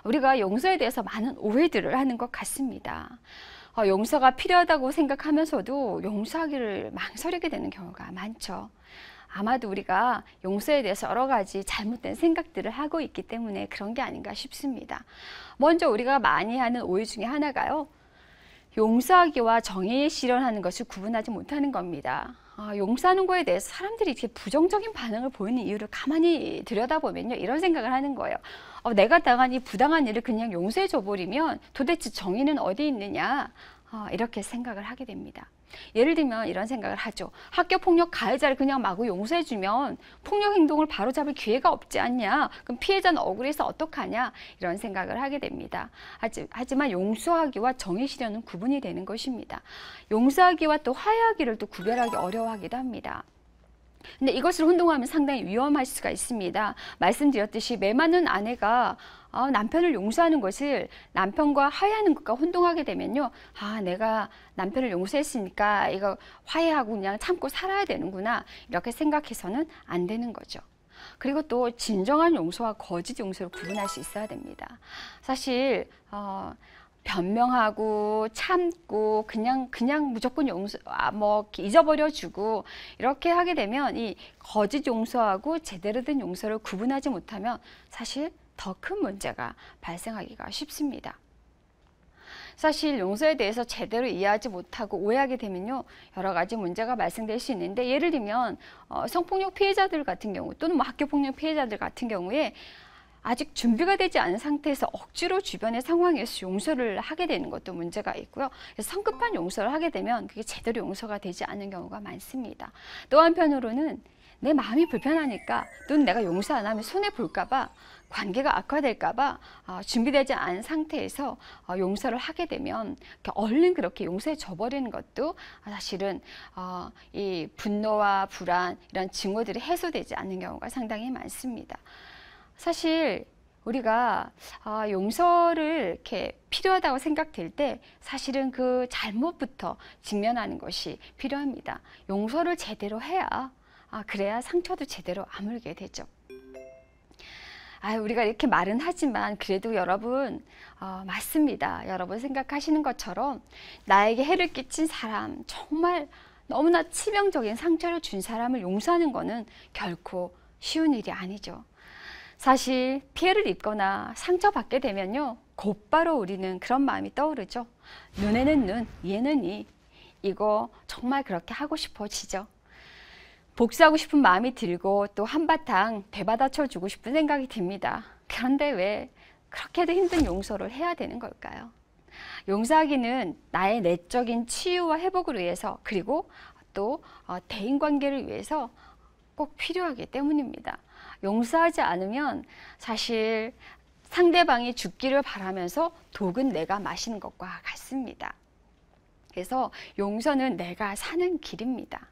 우리가 용서에 대해서 많은 오해들을 하는 것 같습니다. 용서가 필요하다고 생각하면서도 용서하기를 망설이게 되는 경우가 많죠. 아마도 우리가 용서에 대해서 여러 가지 잘못된 생각들을 하고 있기 때문에 그런 게 아닌가 싶습니다. 먼저 우리가 많이 하는 오해 중에 하나가요. 용서하기와 정의에 실현하는 것을 구분하지 못하는 겁니다. 용서하는 거에 대해서 사람들이 이렇게 부정적인 반응을 보이는 이유를 가만히 들여다보면요, 이런 생각을 하는 거예요. 내가 당한 이 부당한 일을 그냥 용서해 줘버리면 도대체 정의는 어디 있느냐, 이렇게 생각을 하게 됩니다. 예를 들면 이런 생각을 하죠. 학교폭력 가해자를 그냥 마구 용서해주면 폭력 행동을 바로잡을 기회가 없지 않냐, 그럼 피해자는 억울해서 어떡하냐, 이런 생각을 하게 됩니다. 하지만 용서하기와 정의 실현은 구분이 되는 것입니다. 용서하기와 또 화해하기를 또 구별하기 어려워하기도 합니다. 근데 이것을 혼동하면 상당히 위험할 수가 있습니다. 말씀드렸듯이 매 많은 아내가 남편을 용서하는 것을 남편과 화해하는 것과 혼동하게 되면요, 내가 남편을 용서했으니까 이거 화해하고 그냥 참고 살아야 되는구나, 이렇게 생각해서는 안 되는 거죠. 그리고 또 진정한 용서와 거짓 용서를 구분할 수 있어야 됩니다. 사실 변명하고 참고 그냥 무조건 용서 잊어버려 주고 이렇게 하게 되면 이 거짓 용서하고 제대로 된 용서를 구분하지 못하면 사실 더 큰 문제가 발생하기가 쉽습니다. 사실 용서에 대해서 제대로 이해하지 못하고 오해하게 되면요, 여러 가지 문제가 발생될 수 있는데, 예를 들면 성폭력 피해자들 같은 경우 또는 학교폭력 피해자들 같은 경우에 아직 준비가 되지 않은 상태에서 억지로 주변의 상황에서 용서를 하게 되는 것도 문제가 있고요. 그래서 성급한 용서를 하게 되면 그게 제대로 용서가 되지 않는 경우가 많습니다. 또 한편으로는 내 마음이 불편하니까, 또는 내가 용서 안 하면 손해볼까 봐, 관계가 악화될까 봐 준비되지 않은 상태에서 용서를 하게 되면 얼른 그렇게 용서해 줘버리는 것도 사실은 이 분노와 불안, 이런 증오들이 해소되지 않는 경우가 상당히 많습니다. 사실 우리가 용서를 이렇게 필요하다고 생각될 때 사실은 그 잘못부터 직면하는 것이 필요합니다. 용서를 제대로 해야 그래야 상처도 제대로 아물게 되죠. 우리가 이렇게 말은 하지만 그래도 여러분, 맞습니다. 여러분 생각하시는 것처럼 나에게 해를 끼친 사람, 정말 너무나 치명적인 상처를 준 사람을 용서하는 것은 결코 쉬운 일이 아니죠. 사실 피해를 입거나 상처받게 되면요, 곧바로 우리는 그런 마음이 떠오르죠. 눈에는 눈, 이에는 이. 이거 정말 그렇게 하고 싶어지죠. 복수하고 싶은 마음이 들고 또 한바탕 되받아쳐 주고 싶은 생각이 듭니다. 그런데 왜 그렇게도 힘든 용서를 해야 되는 걸까요? 용서하기는 나의 내적인 치유와 회복을 위해서, 그리고 또 대인관계를 위해서 꼭 필요하기 때문입니다. 용서하지 않으면 사실 상대방이 죽기를 바라면서 독은 내가 마시는 것과 같습니다. 그래서 용서는 내가 사는 길입니다.